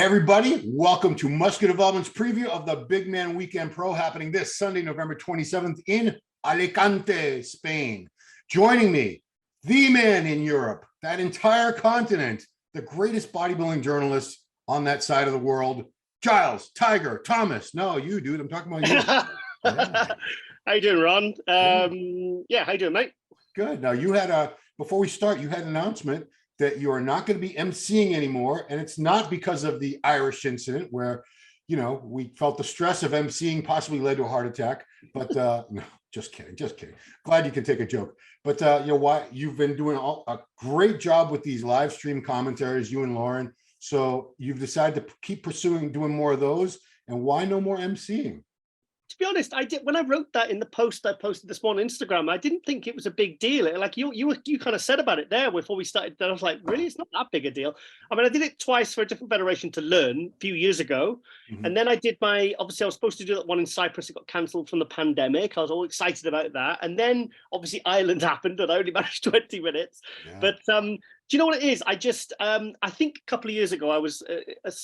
everybody, welcome to Muscular Development's preview of the Big Man Weekend Pro happening this Sunday, November 27th in Alicante, Spain. Joining me, the man in Europe, that entire continent, the greatest bodybuilding journalist on that side of the world, Giles, Tiger, Thomas. No, you, dude. I'm talking about you. Yeah. How you doing, Ron? Yeah, how you doing, mate? Good. Now, you had before we start, you had an announcement that you are not going to be emceeing anymore. And it's not because of the Irish incident where, you know, we felt the stress of emceeing possibly led to a heart attack. But no, just kidding. Glad you can take a joke. But you know what? You've been doing a great job with these live stream commentaries, you and Lauren. So you've decided to keep pursuing doing more of those. And why no more emceeing? To be honest, I did when I wrote that in the post I posted this morning on Instagram. I didn't think it was a big deal. Like you kind of said about it there before we started. I was like, really, it's not that big a deal. I mean, I did it twice for a different federation to learn a few years ago, and then I did obviously I was supposed to do that one in Cyprus. It got cancelled from the pandemic. I was all excited about that, and then obviously Ireland happened, and I only managed 20 minutes. Yeah. But do you know what it is? I just, I think a couple of years ago, I was,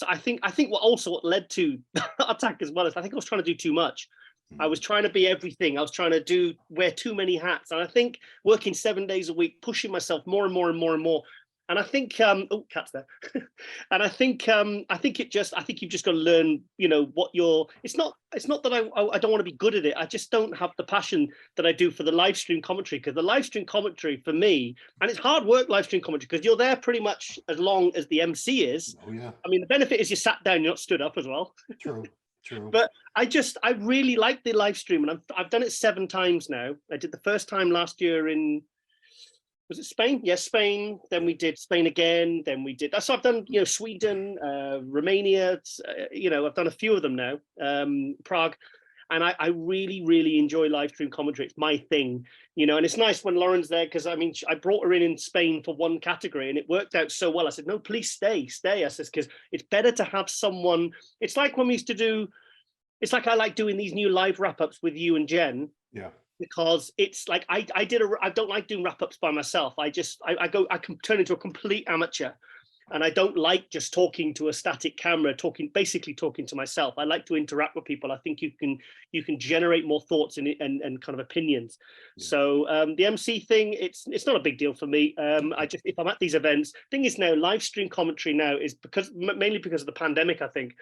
I think what led to the attack as well is I think I was trying to do too much. I was trying to be everything. I was trying to wear too many hats. And I think working 7 days a week, pushing myself more and more and more and more. And I think, oh, cat's there. And I think you've just got to learn, you know, what it's not that I don't want to be good at it. I just don't have the passion that I do for the live stream commentary, because the live stream commentary for me, and it's hard work live stream commentary because you're there pretty much as long as the MC is. Oh, yeah. I mean, the benefit is you sat down, you're not stood up as well. True. But I really like the live stream, and I've done it 7 times now. I did the first time last year in, was it Spain? Yes, Spain. Then we did Spain again. Then we did. So I've done, you know, Sweden, Romania. You know, I've done a few of them now. Prague, and I really enjoy live stream commentary. It's my thing, you know. And it's nice when Lauren's there, because I mean, I brought her in Spain for one category, and it worked out so well. I said, no, please stay. I said, because it's better to have someone. It's like when we used to do. It's like I like doing these new live wrap-ups with you and Jen. Yeah. Because it's like I don't like doing wrap-ups by myself. I can turn into a complete amateur, and I don't like just talking to a static camera, basically talking to myself. I like to interact with people. I think you can generate more thoughts and kind of opinions. Yeah. So the MC thing, it's not a big deal for me. If I'm at these events, thing is now live stream commentary now is mainly because of the pandemic. I think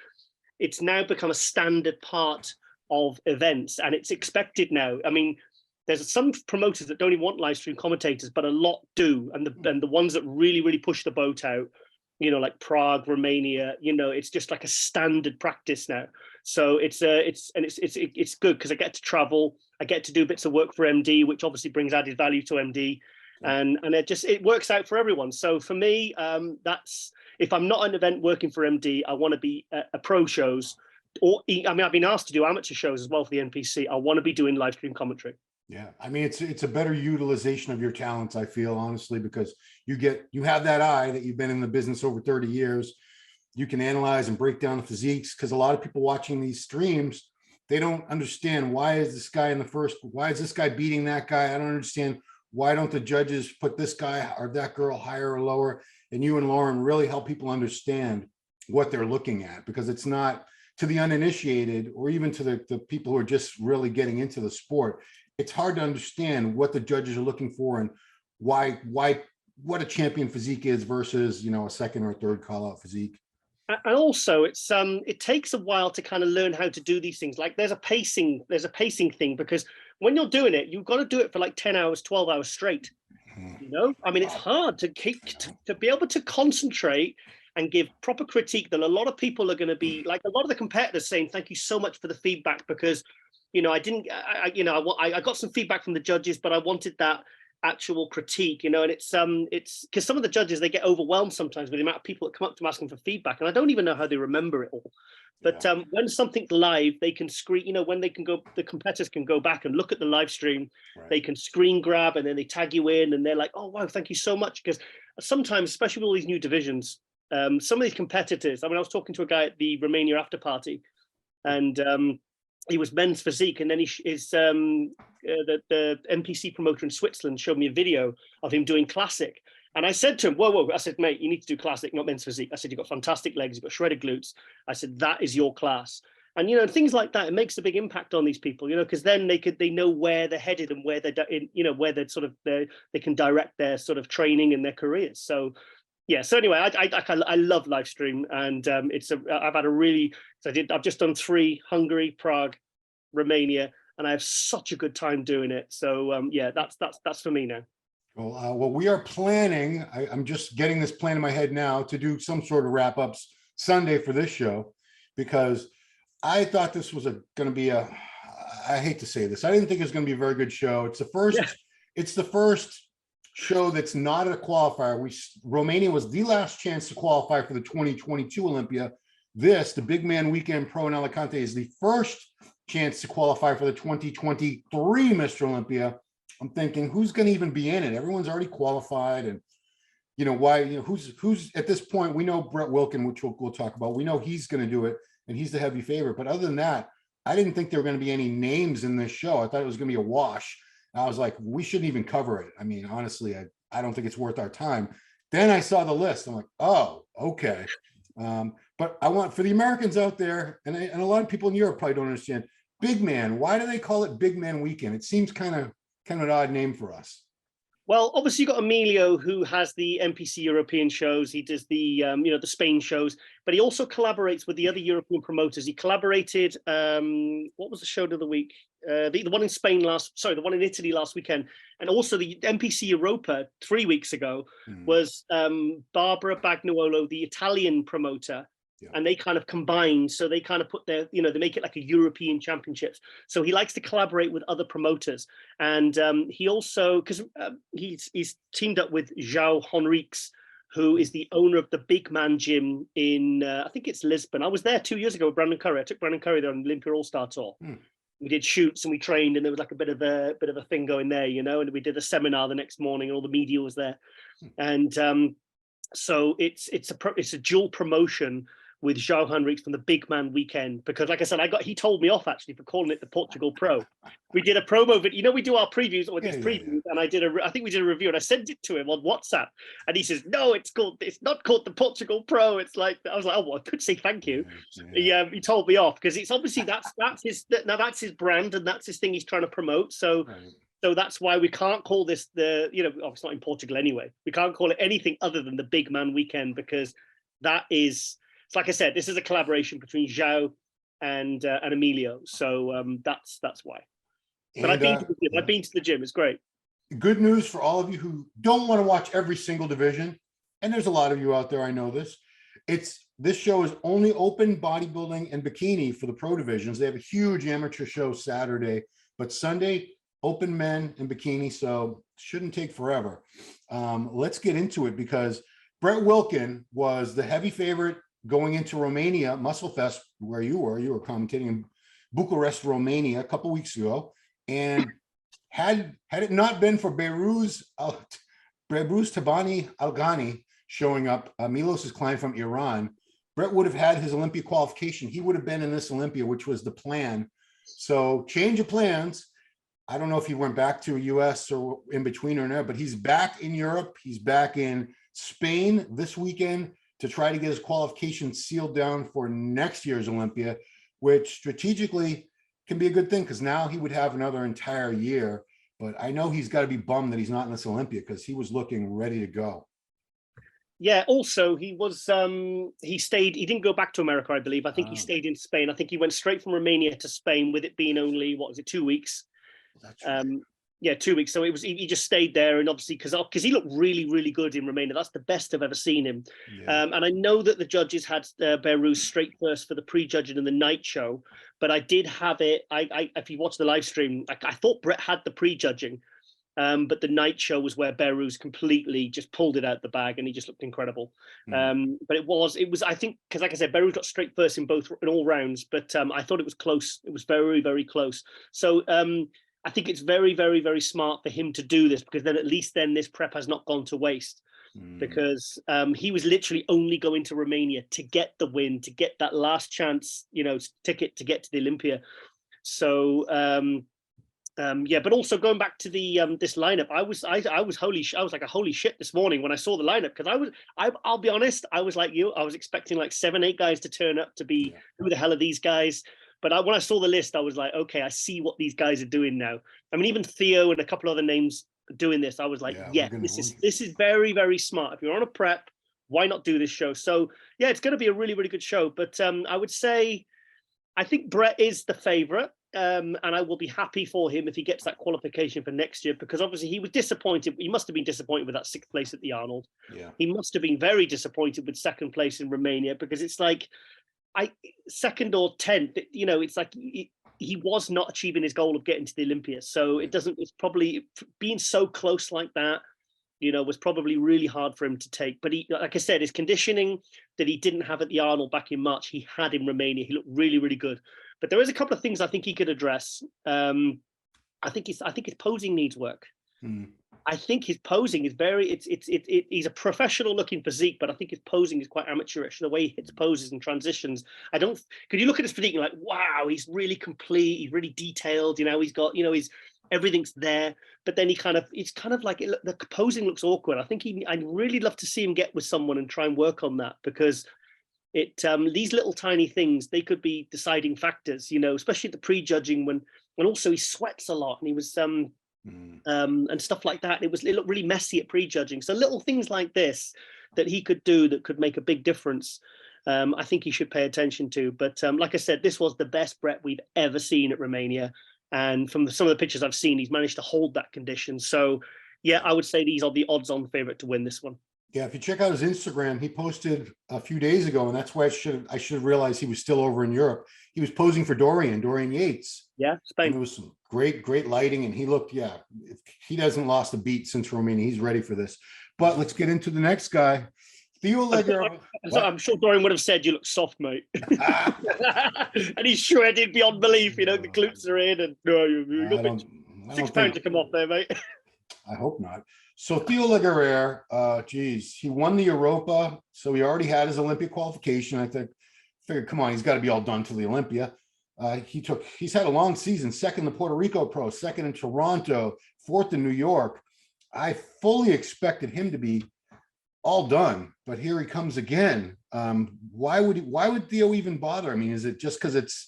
it's now become a standard part of events, and it's expected now. I mean, there's some promoters that don't even want live stream commentators, but a lot do, and the ones that really push the boat out, you know, like Prague, Romania, you know, it's just like a standard practice now. So it's good because I get to travel, I get to do bits of work for MD, which obviously brings added value to MD, and it works out for everyone. So for me, that's, if I'm not at an event working for MD, I want to be at pro shows. Or, I mean, I've been asked to do amateur shows as well for the NPC. I want to be doing live stream commentary. Yeah, I mean, it's a better utilization of your talents, I feel, honestly, because you have that eye that you've been in the business over 30 years. You can analyze and break down the physiques, because a lot of people watching these streams, they don't understand, why is this guy why is this guy beating that guy? I don't understand, why don't the judges put this guy or that girl higher or lower? And you and Lauren really help people understand what they're looking at, because it's not, to the uninitiated or even to the people who are just really getting into the sport, it's hard to understand what the judges are looking for and what a champion physique is versus, you know, a second or third call out physique. And also it takes a while to kind of learn how to do these things. Like there's a pacing thing, because when you're doing it, you've got to do it for like 10 hours, 12 hours straight. You know, I mean, it's hard to be able to concentrate and give proper critique that a lot of people are going to be like, a lot of the competitors saying, thank you so much for the feedback, because, you know, I got some feedback from the judges, but I wanted that actual critique, you know, and it's because some of the judges, they get overwhelmed sometimes with the amount of people that come up to them asking for feedback, and I don't even know how they remember it all. But when something's live, they can screen, you know, when they can go, the competitors can go back and look at the live stream, they can screen grab, and then they tag you in, and they're like, oh, wow, thank you so much. Because sometimes, especially with all these new divisions, some of these competitors, I mean, I was talking to a guy at the Romania after party, and he was men's physique, and then the NPC promoter in Switzerland showed me a video of him doing classic, And I said to him, whoa, I said, mate, you need to do classic, not men's physique. I said, you've got fantastic legs, you've got shredded glutes. I said, that is your class. And, you know, things like that, it makes a big impact on these people, you know, because then they know where they're headed and where they're, you know, where they're sort of, they can direct their sort of training and their careers. So, yeah. So anyway, I love live stream, and I've had a really, I've just done 3: Hungary, Prague, Romania, and I have such a good time doing it. So yeah, that's for me now. Well, we are planning, I'm just getting this plan in my head now, to do some sort of wrap ups Sunday for this show, because I thought this was going to be I hate to say this, I didn't think it was going to be a very good show. It's the first show that's not a qualifier. Romania was the last chance to qualify for the 2022 Olympia. This, the Big Man Weekend Pro in Alicante, is the first chance to qualify for the 2023 Mr. Olympia. I'm thinking, who's going to even be in it? Everyone's already qualified, and you know why? You know who's at this point. We know Brett Wilkin, which we'll talk about. We know he's going to do it, and he's the heavy favorite. But other than that, I didn't think there were going to be any names in this show. I thought it was going to be a wash. I was like, we shouldn't even cover it. I mean, honestly, I don't think it's worth our time. Then I saw the list. I'm like, oh, okay. But I want, for the Americans out there, and a lot of people in Europe probably don't understand, Big Man. Why do they call it Big Man Weekend? It seems kind of an odd name for us. Well, obviously, you've got Emilio, who has the NPC European shows. He does the, you know, the Spain shows, but he also collaborates with the other European promoters. He collaborated, what was the show of the week? The one in Spain the one in Italy last weekend. And also the NPC Europa 3 weeks ago was Barbara Bagnuolo, the Italian promoter. Yeah. And they kind of combine, so they kind of put their, you know, they make it like a European championships. So he likes to collaborate with other promoters, and he also, because he's teamed up with João Henriques, who is the owner of the Big Man Gym in I think it's Lisbon. I was there 2 years ago with Brandon Curry. I took Brandon Curry there on the Olympia All-Star Tour. We did shoots and we trained, and there was like a bit of a thing going there, you know. And we did a seminar the next morning, and all the media was there, and so it's a dual promotion with João Henriques from the Big Man Weekend, because like I said, he told me off actually for calling it the Portugal Pro. We did a promo video, you know, we do our previews or these previews, and I think we did a review, and I sent it to him on WhatsApp, and he says, no, it's not called the Portugal Pro. It's like, I was like, oh, well, I could say thank you. He told me off, because it's obviously that's his brand, and that's his thing he's trying to promote. So So that's why we can't call this it's not in Portugal anyway. We can't call it anything other than the Big Man Weekend, because that is, it's like I said, this is a collaboration between João and Emilio. So that's why. But I've been to the gym. It's great. Good news for all of you who don't want to watch every single division, and there's a lot of you out there, I know this. This show is only open bodybuilding and bikini for the pro divisions. They have a huge amateur show Saturday, but Sunday, open men and bikini, so shouldn't take forever. Let's get into it, because Brett Wilkin was the heavy favorite going into Romania Muscle Fest, where you were commentating in Bucharest, Romania a couple weeks ago. And had it not been for Behruz Tabani Alghani showing up, Milos's client from Iran, Brett would have had his Olympia qualification. He would have been in this Olympia, which was the plan. So change of plans. I don't know if he went back to US or in between or not, but he's back in Europe. He's back in Spain this weekend to try to get his qualification sealed down for next year's Olympia, which strategically can be a good thing, because now he would have another entire year. But I know he's got to be bummed that he's not in this Olympia, because he was looking ready to go. Yeah, also he was he didn't go back to America, I believe. I think he stayed in Spain. I think he went straight from Romania to Spain, with it being only, 2 weeks? That's right. Yeah, 2 weeks. So it was, he just stayed there, and obviously because he looked really, really good in Romania. That's the best I've ever seen him. Yeah. And I know that the judges had Behruz straight first for the pre-judging and the night show, but I did have it. If you watch the live stream, I thought Brett had the pre-judging, but the night show was where Behruz completely just pulled it out the bag, and he just looked incredible. But it was I think, because like I said, Behruz got straight first in all rounds, but I thought it was close. It was very, very close. So I think it's very, very, very smart for him to do this, because then at least this prep has not gone to waste, because he was literally only going to Romania to get the win, to get that last chance, ticket to get to the Olympia. So Yeah, but also going back to the this lineup, I was like a holy shit this morning when I saw the lineup, because I'll be honest, I was like you, I was expecting like 7-8 guys to turn up to be who the hell are these guys? But when I saw the list, I was like, okay, I see what these guys are doing now. I mean, even Theo and a couple other names doing this, I was like, this is very, very smart. If you're on a prep, why not do this show? So yeah, it's going to be a really, really good show. But I would say, I think Brett is the favorite. And I will be happy for him if he gets that qualification for next year, because obviously he was disappointed. He must have been disappointed with that 6th place at the Arnold. Yeah. He must have been very disappointed with 2nd place in Romania, because it's like, 2nd or 10th, it's like he was not achieving his goal of getting to the Olympia. So it's probably being so close like that, was probably really hard for him to take. But he, like I said, his conditioning that he didn't have at the Arnold back in March, he had in Romania. He looked really, really good. But there is a couple of things I think he could address. I think his posing needs work. I think his posing is he's a professional looking physique, but I think his posing is quite amateurish. The way he hits poses and transitions, could you look at his physique and you're like, wow, he's really complete, he's really detailed, he's got, everything's there, but then it's kind of like the posing looks awkward. I think I'd really love to see him get with someone and try and work on that, because these little tiny things, they could be deciding factors, especially at the prejudging when also he sweats a lot and he was and stuff like that. It looked really messy at prejudging. So little things like this that he could do that could make a big difference. I think he should pay attention to. But like I said, this was the best Brett we've ever seen at Romania. And from some of the pictures I've seen, he's managed to hold that condition. So yeah, I would say these are the odds-on favorite to win this one. Yeah, if you check out his Instagram, he posted a few days ago, and that's why I should have realized he was still over in Europe. He was posing for Dorian Yates. Yeah, Spain. And it was some great lighting, and he looked, he hasn't lost a beat since Romania. He's ready for this. But let's get into the next guy. Theo Legger. I'm sure Dorian would have said, you look soft, mate. And he's shredded beyond belief, the glutes are in, and you got 6 pounds to come off there, mate. I hope not. So Theo Legger, he won the Europa, so he already had his Olympia qualification. I figured, come on, he's got to be all done to the Olympia. He's had a long season, 2nd in the Puerto Rico Pro, 2nd in Toronto, 4th in New York. I fully expected him to be all done, but here he comes again. Why would Theo even bother? I mean, is it just because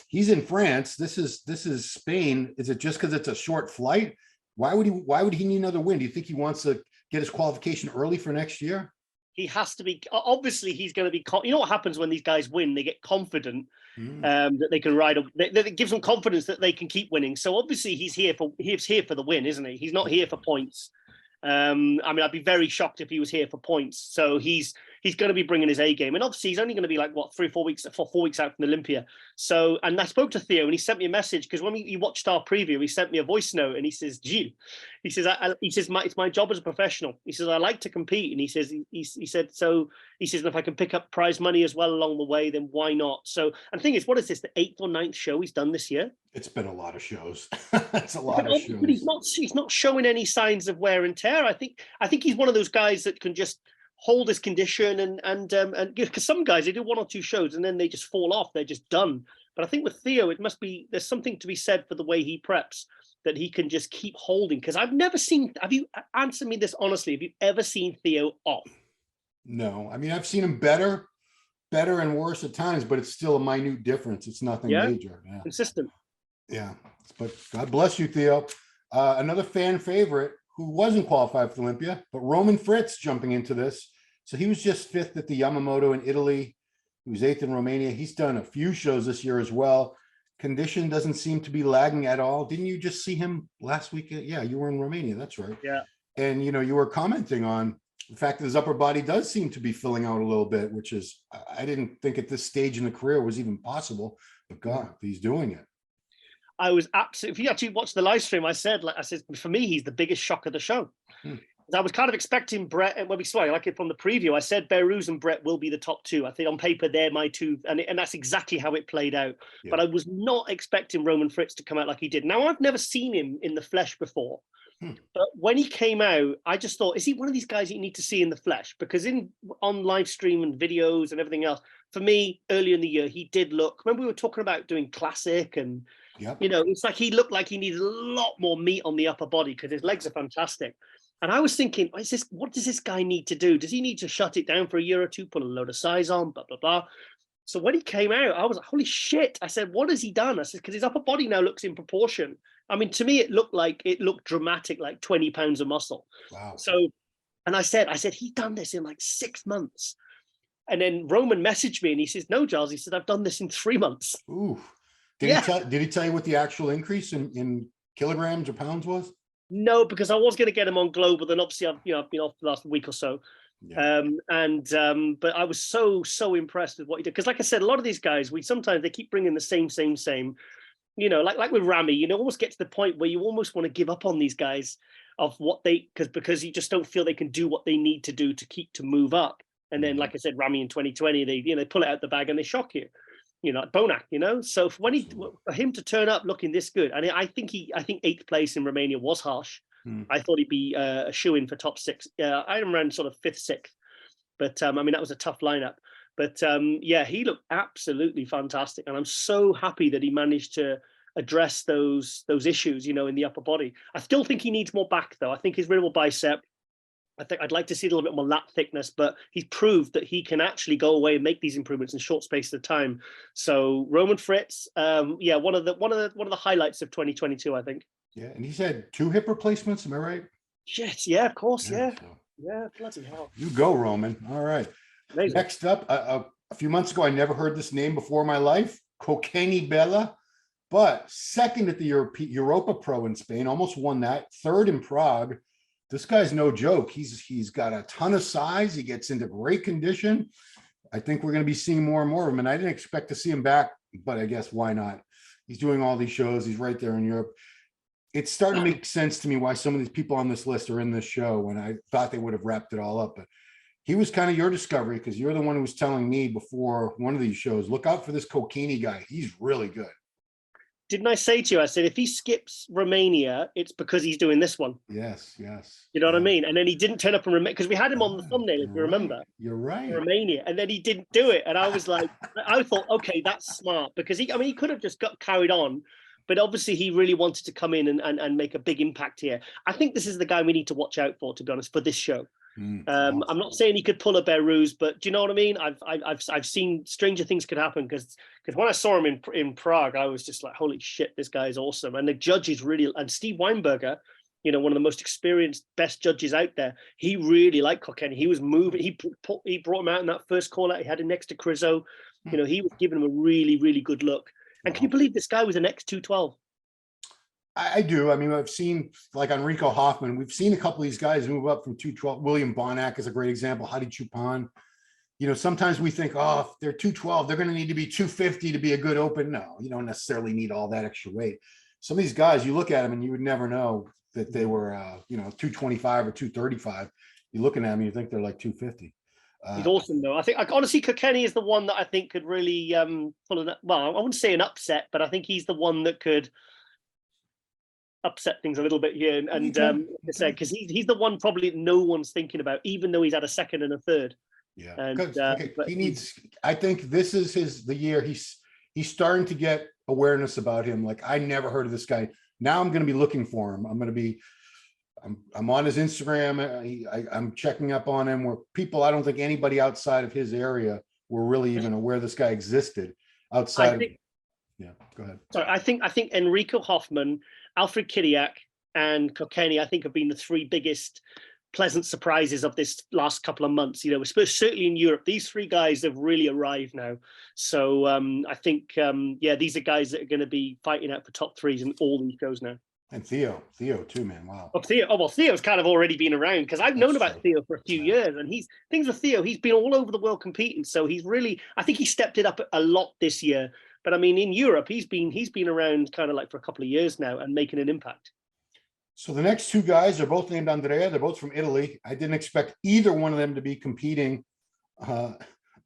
he's in France? This is Spain. Is it just because it's a short flight? Why would he need another win? Do you think he wants to get his qualification early for next year? He has to be. Obviously, he's going to be. You know what happens when these guys win? They get confident that they can ride. That gives them confidence that they can keep winning. So obviously, he's here for the win, isn't he? He's not here for points. I mean, I'd be very shocked if he was here for points. So he's going to be bringing his A game, and obviously he's only going to be like 4 weeks out from Olympia. So, and I spoke to Theo, and he sent me a message, because when he watched our preview, he sent me a voice note, and he says, "Gilles," he says, it's my job as a professional. He says, I like to compete, and he says, and if I can pick up prize money as well along the way, then why not? So, and the thing is, what is this, the 8th or 9th show he's done this year? It's been a lot of shows. It's a lot of shows. But he's not showing any signs of wear and tear. I think he's one of those guys that can just hold his condition and because some guys, they do 1 or 2 shows and then they just fall off, they're just done. But I think with Theo, there's something to be said for the way he preps, that he can just keep holding. Because have you, answer me this honestly, have you ever seen Theo off? No, I mean, I've seen him better and worse at times, but it's still a minute difference. It's nothing major. Yeah. Consistent. Yeah, but God bless you, Theo. Another fan favorite who wasn't qualified for Olympia, but Roman Fritz jumping into this. So he was just 5th at the Yamamoto in Italy. He was 8th in Romania. He's done a few shows this year as well. Condition doesn't seem to be lagging at all. Didn't you just see him last week? Yeah, you were in Romania. That's right. Yeah. And, you were commenting on the fact that his upper body does seem to be filling out a little bit, which is, I didn't think at this stage in the career was even possible, but God, he's doing it. I was absolutely, if you actually watch the live stream, I said, for me, he's the biggest shock of the show. I was kind of expecting Brett, and when we saw it, like it from the preview, I said Behruz and Brett will be the top 2. I think on paper, they're my 2, and that's exactly how it played out. Yeah. But I was not expecting Roman Fritz to come out like he did. Now, I've never seen him in the flesh before. But when he came out, I just thought, is he one of these guys that you need to see in the flesh? Because on live stream and videos and everything else, for me, earlier in the year, he did look, remember we were talking about doing classic and Yep. You know, it's like he looked like he needed a lot more meat on the upper body because his legs are fantastic. And I was thinking, what does this guy need to do? Does he need to shut it down for a year or two, put a load of size on, blah, blah, blah. So when he came out, I was like, holy shit. I said, what has he done? I said, because his upper body now looks in proportion. I mean, to me, it looked dramatic, like 20 pounds of muscle. Wow. So, and I said, he's done this in like 6 months. And then Roman messaged me and he says, no, Giles, he said, I've done this in 3 months. Ooh. Yeah. Did he tell you what the actual increase in kilograms or pounds was? No, because I was going to get him on Global. Then obviously I've been off the last week or so. Yeah. But I was so impressed with what he did. Because like I said, a lot of these guys, sometimes they keep bringing the same, you know, like with Ramy, you know, almost get to the point where you almost want to give up on these guys of what because you just don't feel they can do what they need to do to move up. And then, like I said, Ramy in 2020, they pull it out the bag and they shock you. You know, Bonac, you know. So for him to turn up looking this good, and I think 8th place in Romania was harsh. I thought he'd be a shoe-in for top 6. I am around sort of 5th, 6th. But I mean, that was a tough lineup. But yeah, he looked absolutely fantastic, and I'm so happy that he managed to address those issues, you know, in the upper body. I still think he needs more back, though. I think his real bicep. I think I'd like to see a little bit more lat thickness, but he's proved that he can actually go away and make these improvements in short space of time. So Roman Fritz, yeah, one of the highlights of 2022, I think. Yeah, and he's had 2 hip replacements. Am I right? Yes, yeah, of course, yeah. So Yeah, bloody hell. you go, Roman. All right. Amazing. Next up, a few months ago, I never heard this name before in my life. Cocaini Bella, but second at the Europa Pro in Spain, almost won that. 3rd in Prague. This guy's no joke. He's got a ton of size. He gets into great condition. I think we're going to be seeing more and more of him. And I didn't expect to see him back, but I guess why not? He's doing all these shows. He's right there in Europe. It's starting to make sense to me why some of these people on this list are in this show, when I thought they would have wrapped it all up. But he was kind of your discovery, because you're the one who was telling me before one of these shows, look out for this Cocaini guy. He's really good. Didn't I say to you, I said, if he skips Romania, it's because he's doing this one. Yes. You know what I mean? And then he didn't turn up in Romania, because we had him on the thumbnail, if you remember. You're right. Romania, and then he didn't do it. And I was like, I thought, okay, that's smart, because he could have just got carried on, but obviously he really wanted to come in and make a big impact here. I think this is the guy we need to watch out for, to be honest, for this show. Awesome. I'm not saying he could pull a Beirut, but do you know what I mean? I've seen stranger things could happen, because when I saw him in Prague, I was just like, holy shit, this guy is awesome. And the judges really, and Steve Weinberger, you know, one of the most experienced, best judges out there, he really liked Cocaini. He was moving. He brought him out in that first call out. He had him next to Criso. You know, he was giving him a really, really good look. And can you believe this guy was an X212? I do. I mean, I've seen, like, Enrico Hoffman, we've seen a couple of these guys move up from 212. William Bonac is a great example. Hadi Chupan. You know, sometimes we think, oh, if they're 212, they're going to need to be 250 to be a good open. No, you don't necessarily need all that extra weight. Some of these guys, you look at them and you would never know that they were, 225 or 235. You're looking at them, you think they're like 250. He's awesome, though. I think, honestly, Cocaini is the one that I think could really pull it. Well, I wouldn't say an upset, but I think he's the one that could upset things a little bit here. And because he's the one probably no one's thinking about, even though he's had a 2nd and a 3rd. Yeah, and, he needs. I think this is the year he's starting to get awareness about him. Like, I never heard of this guy. Now I'm going to be looking for him. I'm on his Instagram. I'm checking up on him, where people, I don't think anybody outside of his area were really even aware this guy existed outside. Yeah, go ahead. Sorry, I think Enrico Hoffman, Alfred Kiriak, and Cocaini, I think, have been the 3 biggest pleasant surprises of this last couple of months. You know, certainly in Europe, these 3 guys have really arrived now. So I think, these are guys that are going to be fighting out for top 3s in all these shows now. And Theo too, man. Wow. Theo's kind of already been around, because I've known about Theo for a few years, and things with Theo, he's been all over the world competing. So he's really, I think he stepped it up a lot this year. But I mean, in Europe, he's been around kind of like for a couple of years now and making an impact. So the next 2 guys are both named Andrea. They're both from Italy. I didn't expect either one of them to be competing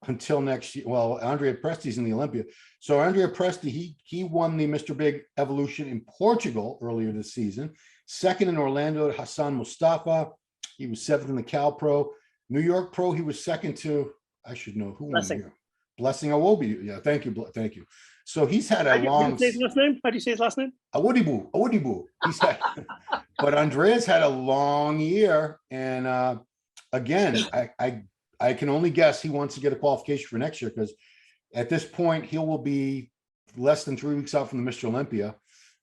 until next year. Well, Andrea Presti's in the Olympia. So Andrea Presti, he won the Mr. Big Evolution in Portugal earlier this season. 2nd in Orlando, Hassan Mustafa. He was 7th in the Cal Pro. New York Pro, he was 2nd to, I should know who won here. Blessing Awobi. Yeah, thank you. So he's had a How do long. you say his last name? How do you say his last name? Awodibu. He's had, but Andrea's had a long year, and again, I can only guess he wants to get a qualification for next year, because at this point he will be less than 3 weeks out from the Mr. Olympia,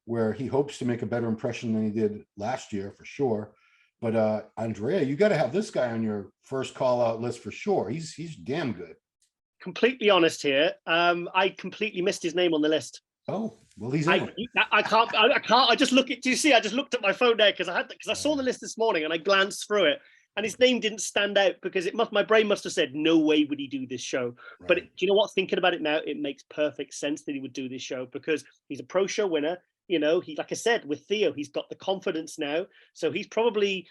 where he hopes to make a better impression than he did last year for sure. But Andrea, you got to have this guy on your first call out list for sure. He's damn good. Completely honest here. I completely missed his name on the list. Oh, well, he's in it. I can't. I just look at. Do you see? I just looked at my phone there because I saw the list this morning and I glanced through it, and his name didn't stand out because my brain must have said no way would he do this show. Right. But do you know what? Thinking about it now, it makes perfect sense that he would do this show because he's a pro show winner. You know, he, like I said, with Theo, he's got the confidence now. So he probably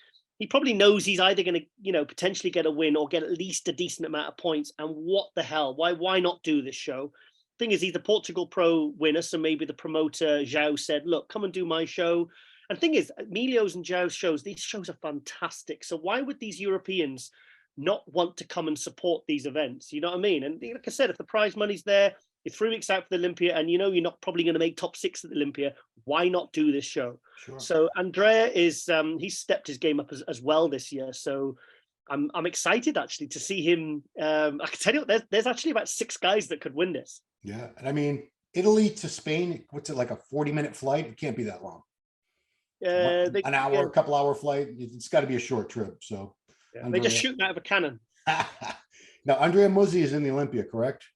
knows he's either going to, you know, potentially get a win or get at least a decent amount of points. And what the hell? Why not do this show? Thing is, he's the Portugal Pro winner. So maybe the promoter, Giles, said, look, come and do my show. And thing is, Emilio's and Giles shows, these shows are fantastic. So why would these Europeans not want to come and support these events? You know what I mean? And like I said, if the prize money's there, you're 3 weeks out for the Olympia, and you know you're not probably going to make top 6 at the Olympia. Why not do this show? Sure. So Andrea is he's stepped his game up as well this year. So I'm excited actually to see him. I can tell you, there's actually about 6 guys that could win this. Yeah, and I mean, Italy to Spain, what's it, like a 40-minute flight? It can't be that long. An hour, a couple hour flight. It's got to be a short trip. So yeah, they're just shooting out of a cannon. Now, Andrea Muzzi is in the Olympia, correct?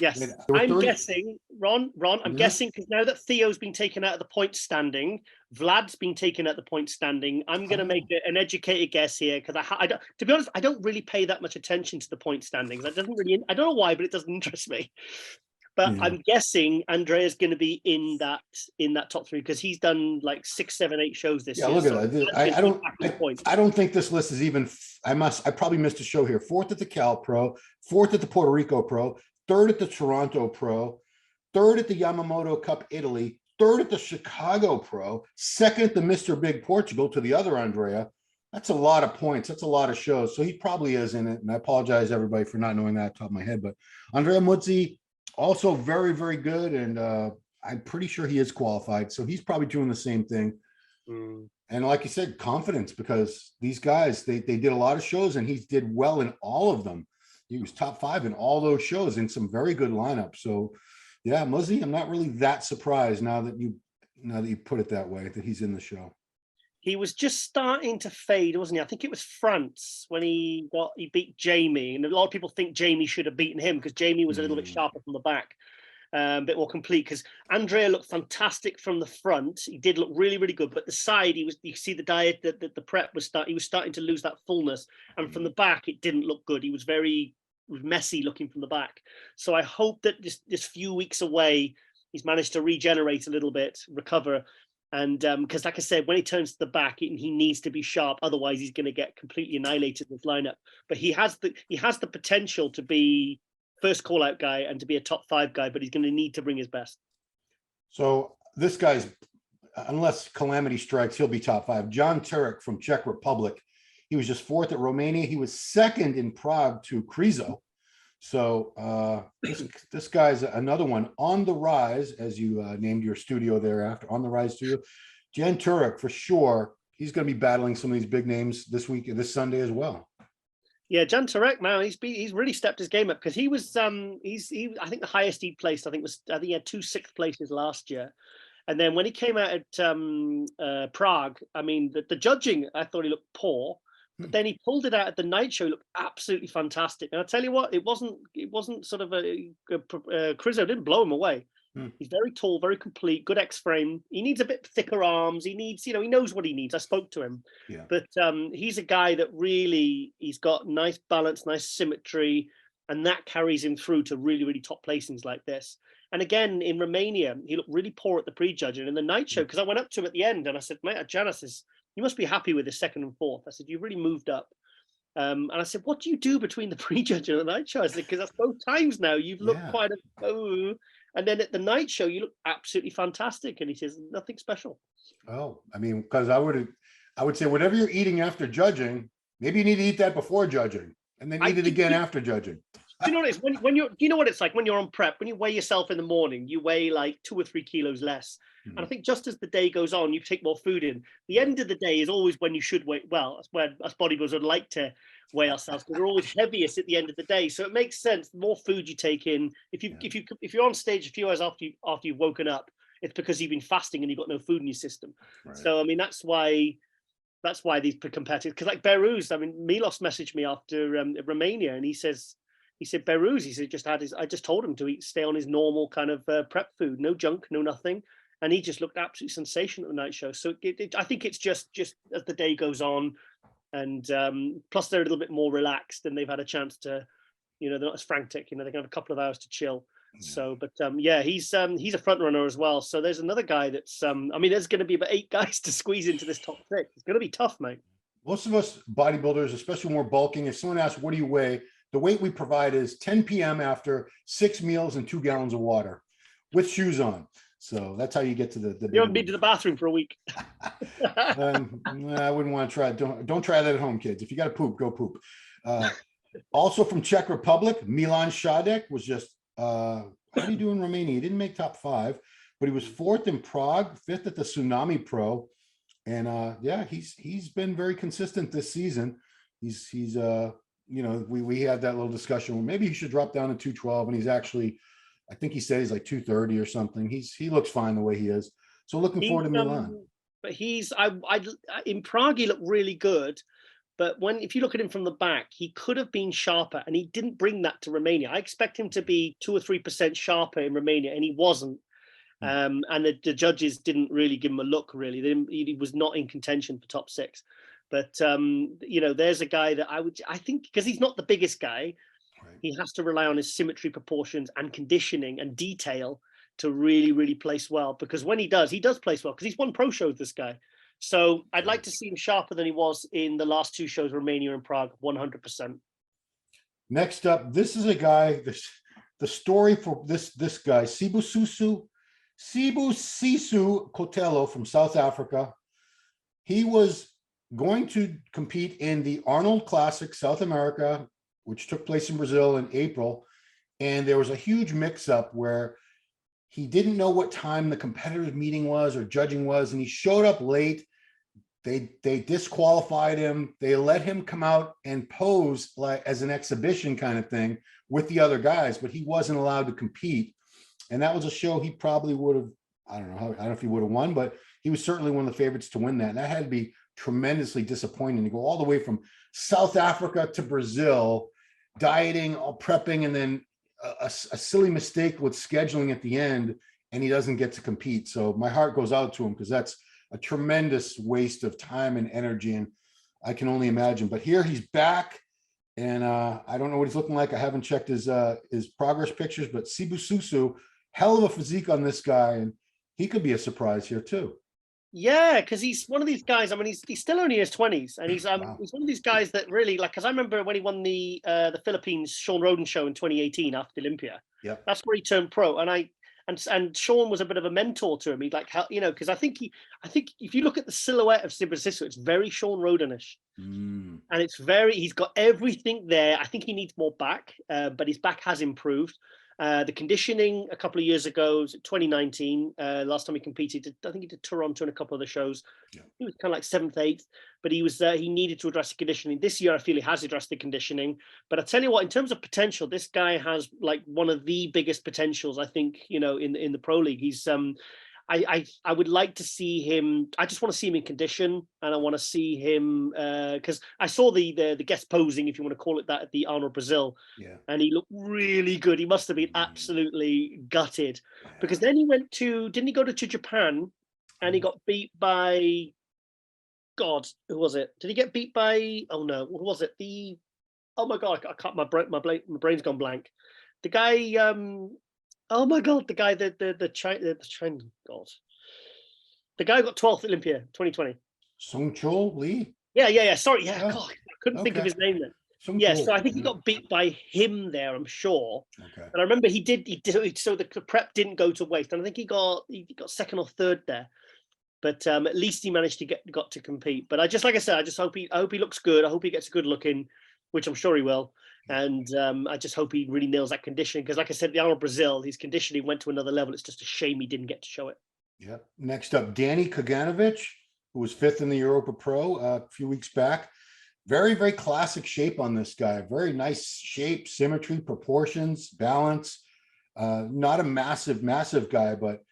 Yes, I'm guessing, Ron, I'm guessing because now that Theo's been taken out of the point standing, Vlad's been taken out of the point standing, I'm going to make an educated guess here because to be honest, I don't really pay that much attention to the point standings. That doesn't really, I don't know why, but it doesn't interest me. But yeah. I'm guessing Andrea's going to be in that top 3 because he's done like 6, 7, 8 shows this year. Yeah, look at that. I don't think this list is even. I probably missed a show here. 4th at the Cal Pro, 4th at the Puerto Rico Pro, 3rd at the Toronto Pro, 3rd at the Yamamoto Cup Italy, 3rd at the Chicago Pro, 2nd at the Mr. Big Portugal to the other Andrea. That's a lot of points. That's a lot of shows. So he probably is in it. And I apologize everybody for not knowing that off the top of my head. But Andrea Muzzi, also very, very good. And I'm pretty sure he is qualified. So he's probably doing the same thing. And like you said, confidence, because these guys, they did a lot of shows and he did well in all of them. He was top 5 in all those shows in some very good lineups. So yeah, Muzzi, I'm not really that surprised now that you put it that way, that he's in the show. He was just starting to fade, wasn't he? I think it was France when he beat Jamie. And a lot of people think Jamie should have beaten him because Jamie was a little bit sharper from the back, a bit more complete. Because Andrea looked fantastic from the front. He did look really, really good. But the side, you see the diet, that the prep was he was starting to lose that fullness. And from the back, it didn't look good. He was very messy looking from the back. So I hope that this few weeks away, he's managed to regenerate a little bit, recover. And because like I said, when he turns to the back, he needs to be sharp. Otherwise, he's going to get completely annihilated in this lineup. But he has the potential to be first call out guy and to be a top 5 guy, but he's going to need to bring his best. So this guy's, unless calamity strikes, he'll be top 5. John Turek from Czech Republic. He was just 4th at Romania. He was 2nd in Prague to Krizo. So this guy's another one on the rise, as you named your studio thereafter, on the rise studio. Jan Turek, for sure, he's going to be battling some of these big names this week, this Sunday as well. Yeah, Jan Turek, man, he's really stepped his game up because he was I think the highest he'd placed, I think he had 2 6th places last year. And then when he came out at Prague, I mean, the judging, I thought he looked poor. But then he pulled it out at the night show. He looked absolutely fantastic. And I'll tell you what, it wasn't sort of Krizo didn't blow him away. He's very tall, very complete, good X frame. He needs a bit thicker arms. He needs, he knows what he needs. I spoke to him. Yeah. But he's a guy that really, he's got nice balance, nice symmetry, and that carries him through to really, really top placings like this. And again, in Romania, he looked really poor at the prejudging. And the night show, because I went up to him at the end and I said, mate, Janice, you must be happy with the 2nd and 4th. I said, you really moved up. And I said, what do you do between the prejudging and the night show? I said, because that's both times now. You've looked quite and then at the night show, you look absolutely fantastic. And he says, nothing special. Oh, I mean, because I would say whatever you're eating after judging, maybe you need to eat that before judging and then eat it again after judging. you know what it's when you're, you know what it's like when you're on prep, when you weigh yourself in the morning, you weigh like 2 or 3 kilos less. And I think just as the day goes on, you take more food in. The end of the day is always when you should weigh. Well, that's where us bodybuilders would like to weigh ourselves, because we're always heaviest at the end of the day. So it makes sense. The more food you take in, if you're on stage a few hours after you've woken up, it's because you've been fasting and you've got no food in your system. Right. So I mean, that's why these competitors, because like Behruz, I mean, Milos messaged me after Romania, and he said Behruz, he said I just told him to stay on his normal kind of prep food, no junk, no nothing, and he just looked absolutely sensational at the night show. So I think it's just as the day goes on, and plus they're a little bit more relaxed and they've had a chance to, they're not as frantic, they can have a couple of hours to chill. So, but yeah, he's a front runner as well. So there's another guy that's I mean, there's going to be about 8 guys to squeeze into this top 6. It's going to be tough, mate. Most of us bodybuilders, especially when we're bulking, if someone asks, what do you weigh? The weight we provide is 10 p.m. after 6 meals and 2 gallons of water with shoes on. So that's how you get to the you haven't been to the bathroom for a week. I wouldn't want to try it. Don't try that at home, kids. If you got to poop, go poop. Also from Czech Republic, Milan Shadek was just how do you do in Romania? He didn't make top 5, but he was 4th in Prague, 5th at the Tsunami Pro. And yeah, he's been very consistent this season. He's we had that little discussion where maybe he should drop down to 212, and he's actually, I think he said he's like 230 or something. He looks fine the way he is. So looking forward to Milan. But in Prague, he looked really good. But if you look at him from the back, he could have been sharper, and he didn't bring that to Romania. I expect him to be 2 or 3% sharper in Romania, and he wasn't. And the judges didn't really give him a look, really. He was not in contention for top 6. But, there's a guy that I think, because he's not the biggest guy, right, he has to rely on his symmetry, proportions, and conditioning and detail to really, really place well. Because when he does place well, because he's won pro shows, this guy. So I'd like to see him sharper than he was in the last 2 shows, Romania and Prague, 100%. Next up, this is a guy, the story for this guy, Sibu Sisu Kotelo from South Africa. He was going to compete in the Arnold Classic South America, which took place in Brazil in April. And there was a huge mix-up where he didn't know what time the competitive meeting was or judging was, and he showed up late. They disqualified him. They let him come out and pose like as an exhibition kind of thing with the other guys, but he wasn't allowed to compete. And that was a show he probably would have, I don't know if he would have won, but he was certainly one of the favorites to win that. And that had to be tremendously disappointing to go all the way from South Africa to Brazil, dieting, all prepping, and then a silly mistake with scheduling at the end, and he doesn't get to compete. So my heart goes out to him, because that's a tremendous waste of time and energy, and I can only imagine. But here he's back, and I don't know what he's looking like. I haven't checked his progress pictures, but Sibu Sisu, hell of a physique on this guy, and he could be a surprise here too. Yeah, because he's one of these guys. I mean, he's still only in his 20s, and he's Wow. he's one of these guys that really, like, because I remember when he won the Philippines Sean Roden show in 2018 after Olympia. Yeah, that's where he turned pro, and Sean was a bit of a mentor to him. He because I think if you look at the silhouette of Sibu Sisu, it's very Sean Rodenish, and he's got everything there. I think he needs more back, but his back has improved. The conditioning a couple of years ago, 2019, last time he competed, I think he did Toronto and a couple of the shows. Yeah. He was kind of like 7th, 8th, but he needed to address the conditioning. This year, I feel he has addressed the conditioning. But I tell you what, in terms of potential, this guy has like one of the biggest potentials, I think, in the pro league. He's I would like to see him. I just want to see him in condition, and I want to see him because I saw the guest posing, if you want to call it that, at the Arnold Brazil, and he looked really good. He must have been absolutely gutted, because then he didn't he go to Japan, and he got beat by, God, who was it? Did he get beat by? Oh no, what was it? Oh my God, I can't. My brain's gone blank. The guy. Oh my God, the guy, the China God. The guy who got 12th at Olympia 2020. Sung Chul Lee? Yeah. Sorry, God, I couldn't think of his name then. So I think he got beat by him there, I'm sure. Okay. But I remember he did, so the prep didn't go to waste. And I think he got 2nd or 3rd there. But at least he managed to got to compete. But I hope he looks good. I hope he gets a good look in, which I'm sure he will. And I just hope he really nails that conditioning, because like I said, the Arnold Brazil, his conditioning went to another level. It's just a shame he didn't get to show it. Yep. Next up, Danny Kaganovich, who was 5th in the Europa Pro a few weeks back. Very, very classic shape on this guy. Very nice shape, symmetry, proportions, balance. Not a massive guy, but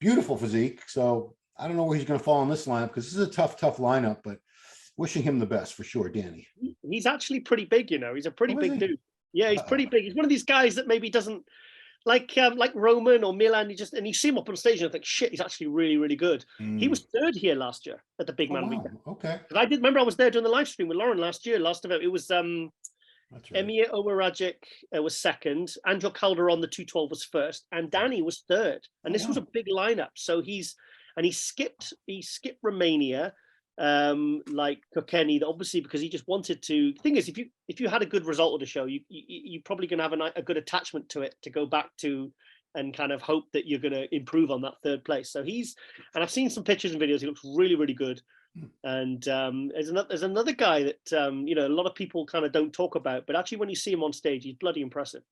beautiful physique. So I don't know where he's going to fall in this lineup, because this is a tough lineup, but wishing him the best for sure, Danny. He's actually pretty big, you know. He's a pretty big dude. Yeah, he's pretty big. He's one of these guys that maybe doesn't like Roman or Milan. And you see him up on stage and I think, shit, he's actually really, really good. He was 3rd here last year at the Big Man Weekend. Okay. Because I did remember I was there doing the live stream with Lauren last event. It was That's right. Emir Omaragic was 2nd, Angel Calderon, the 212 was 1st, and Danny was 3rd. And this was a big lineup. So he skipped Romania, like Cocaini, obviously, because he just wanted to. The thing is, if you had a good result of the show, you're probably going to have a good attachment to it to go back to and kind of hope that you're going to improve on that 3rd place. So and I've seen some pictures and videos. He looks really, really good. And there's another guy that a lot of people kind of don't talk about, but actually when you see him on stage, he's bloody impressive.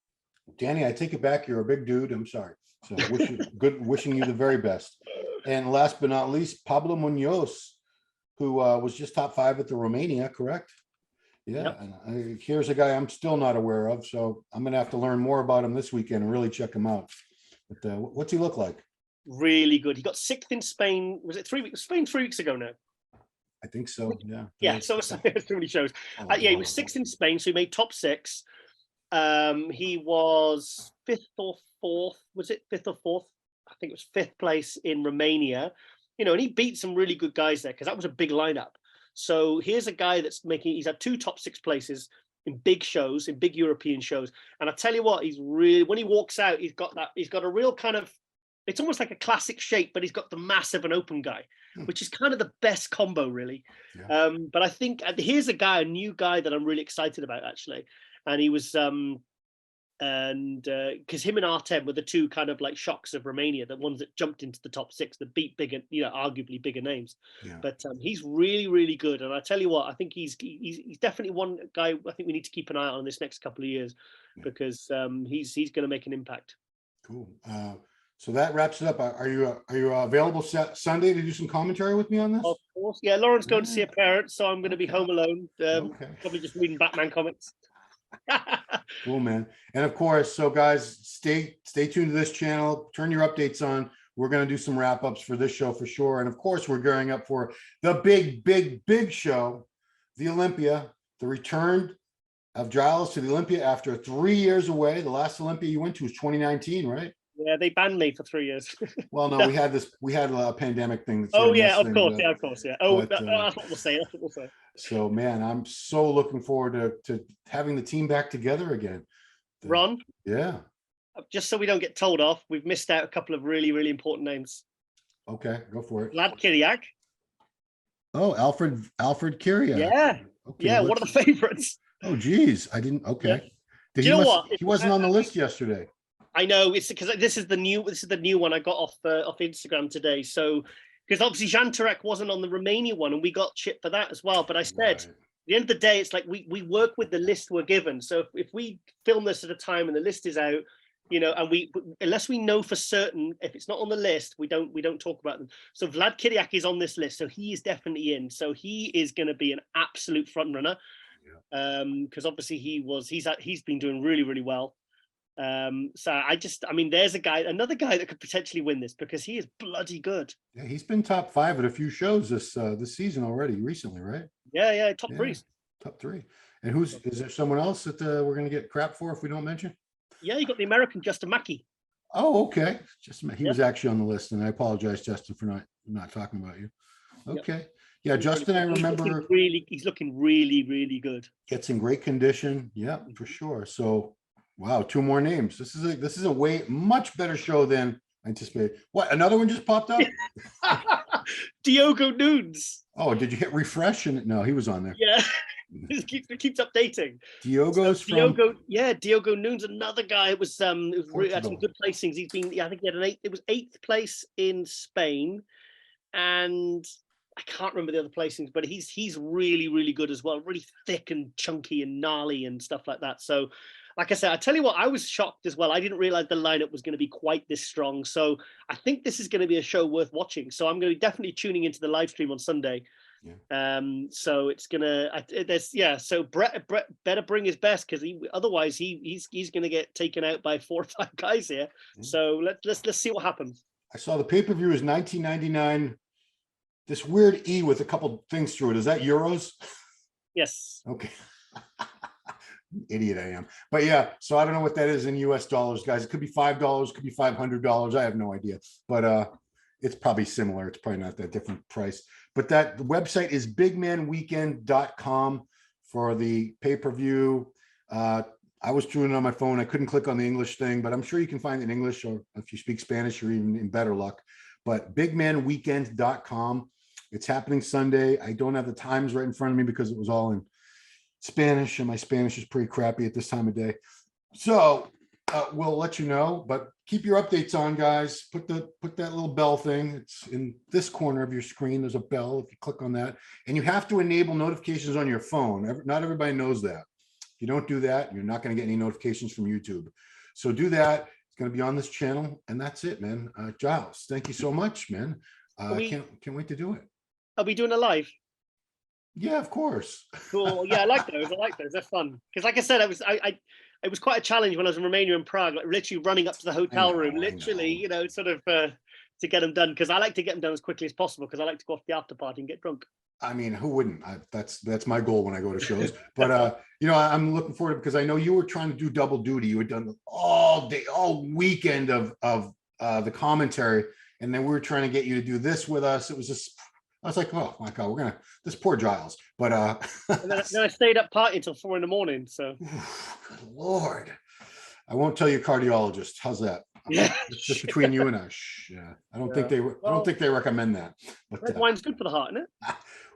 Danny, I take it back. You're a big dude. I'm sorry. So wishing you the very best. And last but not least, Pablo Munoz, who was just top 5 at the Romania, correct? Yeah. Yep. And here's a guy I'm still not aware of, so I'm gonna have to learn more about him this weekend and really check him out. But what's he look like? Really good. He got 6th in Spain. Was it 3 weeks? Spain 3 weeks ago now. I think so. Yeah. Yeah. So it's too many shows. Yeah, he was 6th in Spain, so he made top 6. He was 5th or 4th. Was it 5th or 4th? I think it was 5th place in Romania. And he beat some really good guys there, because that was a big lineup. So here's a guy he's had 2 top 6 places in big shows, in big European shows. And I tell you what, he's really, when he walks out, he's got a real kind of, it's almost like a classic shape, but he's got the massive and open guy, which is kind of the best combo, really. Yeah. But I think here's a new guy that I'm really excited about, actually. And he was, because him and Artem were the 2 kind of like shocks of Romania, the ones that jumped into the top 6, that beat bigger, arguably bigger names. Yeah. But he's really, really good. And I tell you what, I think he's definitely one guy I think we need to keep an eye on this next couple of years, because he's going to make an impact. Cool. So that wraps it up. Are you available Sunday to do some commentary with me on this? Of course. Yeah, Lauren's going to see her parents, so I'm going to be home alone. Probably just reading Batman comics. Cool, man. And of course, so guys, stay tuned to this channel. Turn your updates on. We're going to do some wrap-ups for this show for sure. And of course, we're gearing up for the big show, the Olympia, the return of Giles to the Olympia after 3 years away. The last Olympia you went to was 2019, right? Yeah, they banned me for 3 years. Well, no, we had a pandemic thing. Of course, yeah. That's what we'll say. So, man, I'm so looking forward to having the team back together again. Ron? Yeah. Just so we don't get told off, we've missed out a couple of really, really important names. Okay, go for it. Vlad Kiriak. Oh, Alfred Kiriak. Yeah. Okay, yeah, one of the favorites. Oh, geez. I didn't. Okay. Yeah. Do you know what? He wasn't on the list yesterday. I know, it's because this is the new one I got off Instagram today. So because obviously Turek wasn't on the Romania one, and we got shit for that as well. But I said, at the end of the day, it's like we work with the list we're given. So if we film this at a time and the list is out, and unless we know for certain, if it's not on the list, we don't talk about them. So Vlad Kiriak is on this list, so he is definitely in. So he is going to be an absolute front runner, because obviously he's been doing really, really well. So there's another guy that could potentially win this, because he is bloody good. Yeah, he's been top 5 at a few shows this season already, recently, right? Yeah, top 3. Top 3. And is there someone else that we're going to get crap for if we don't mention? Yeah, you got the American Justin Mackey. Oh, okay. He was actually on the list, and I apologize, Justin, for not talking about you. Okay. Yeah, Justin, I remember. He's looking really, really good. Gets in great condition. Yeah, for sure. So, wow, 2 more names. This is a way much better show than anticipated. What? Another one just popped up? Diogo Nunes. Oh, did you hit refresh? And no, he was on there. Yeah. It keeps updating. Diogo Nunes, another guy. It was had some good placings. He's been, I think he had it was 8th place in Spain, and I can't remember the other placings, but he's really, really good as well. Really thick and chunky and gnarly and stuff like that. So, like I said, I tell you what, I was shocked as well. I didn't realize the lineup was going to be quite this strong. So I think this is going to be a show worth watching. So I'm going to be definitely tuning into the live stream on Sunday. Yeah. So it's gonna so Brett better bring his best, because otherwise he's gonna get taken out by 4 or 5 guys here. So let's see what happens. I saw the pay-per-view is $19.99. This weird E with a couple things through it. Is that euros? Yes. Okay. Idiot I am. But yeah, so I don't know what that is in US dollars, guys. It could be $5, could be $500. I have no idea. But it's probably similar. It's probably not that different price. But the website is bigmanweekend.com for the pay-per-view. I was doing it on my phone. I couldn't click on the English thing, but I'm sure you can find it in English, or if you speak Spanish, you're even in better luck. But bigmanweekend.com. It's happening Sunday. I don't have the times right in front of me because it was all in Spanish, and my Spanish is pretty crappy at this time of day. So we'll let you know, but keep your updates on, guys. Put that little bell thing. It's in this corner of your screen. There's a bell. If you click on that, and you have to enable notifications on your phone. Not everybody knows that. If you don't do that, you're not going to get any notifications from YouTube. So do that. It's going to be on this channel, and that's it, man. Giles, thank you so much, man. Can't wait to do it. Are we doing a live? Yeah, of course. Cool. Yeah, I like those. I like those. They're fun. Because like I said, it was quite a challenge when I was in Romania and Prague, like literally running up to the hotel room, literally, sort of to get them done. Because I like to get them done as quickly as possible, because I like to go off the after party and get drunk. I mean, who wouldn't? That's my goal when I go to shows. But I'm looking forward to it, because I know you were trying to do double duty. You had done all weekend of the commentary, and then we were trying to get you to do this with us. It was just, I was like, oh my God, this poor Giles. But and then I stayed up partying until 4 a.m. So good Lord. I won't tell your cardiologist. How's that? Yeah. It's just between you and us. Yeah. I don't think they recommend that. But red wine's good for the heart, isn't it?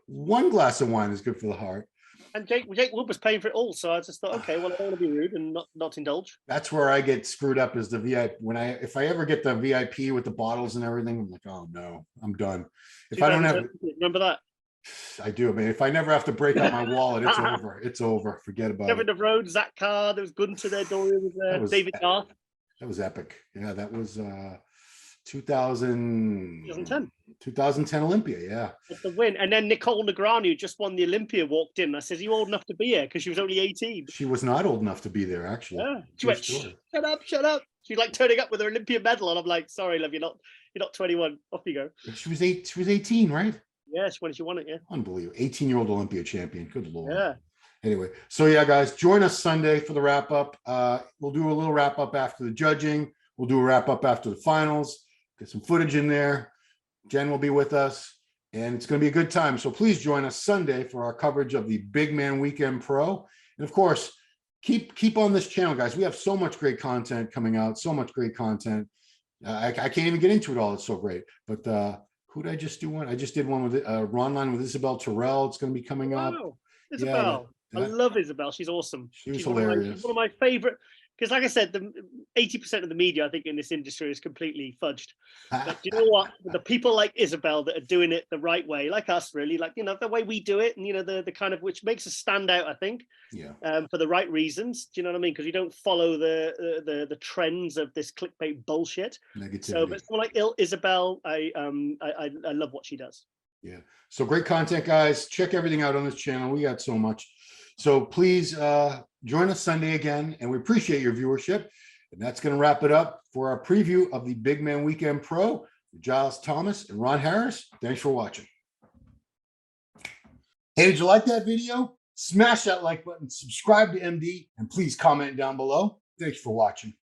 One glass of wine is good for the heart. And Jake Wood was paying for it all, so I just thought, okay, well, I don't want to be rude and not indulge. That's where I get screwed up, is the VIP. If I ever get the VIP with the bottles and everything, I'm like, oh no, I'm done. If I don't have, remember that? I do. I mean, if I never have to break out my wallet, it's over. It's over. Forget about Kevin it. the Road, Zach Carr, there was Gunter there, Dorian was there, David Garth. That was epic. Yeah, that was 2010 Olympia. Yeah, that's the win. And then Nicole Negrani, who just won the Olympia, walked in. I said, "Are you old enough to be here?" Because she was only 18. She was not old enough to be there, actually. Yeah. She went, shut up. She's like turning up with her Olympia medal, and I'm like, sorry, love, you're not 21. Off you go. She was 18, right? Yeah, she won it. Yeah, unbelievable. 18-year-old Olympia champion. Good Lord. Yeah. Anyway, so yeah, guys, join us Sunday for the wrap up. We'll do a little wrap up after the judging. We'll do a wrap up after the finals. Get some footage in there. Jen will be with us, and it's going to be a good time. So please join us Sunday for our coverage of the Big Man Weekend Pro. And of course, keep on this channel, guys. We have so much great content coming out. So much great content. I can't even get into it all. It's so great. But who did I just do one? I just did one with Ron Line with Isabel Terrell. It's going to be coming up. Isabel. Yeah, I love Isabel. She's awesome. She's hilarious. She's one of my favorite. Because like I said, the 80% of the media, I think, in this industry is completely fudged. But you know what? The people like Isabel that are doing it the right way, like us, really, like, the way we do it, and, the kind of, which makes us stand out, I think, for the right reasons. Do you know what I mean? Because you don't follow the trends of this clickbait bullshit. Negativity. So, but someone like Isabel, I love what she does. Yeah. So great content, guys. Check everything out on this channel. We got so much. So please join us Sunday again, and we appreciate your viewership. And that's going to wrap it up for our preview of the Big Man Weekend Pro. Giles Thomas and Ron Harris, thanks for watching. Hey, did you like that video? Smash that like button, subscribe to MD, and please comment down below. Thanks for watching.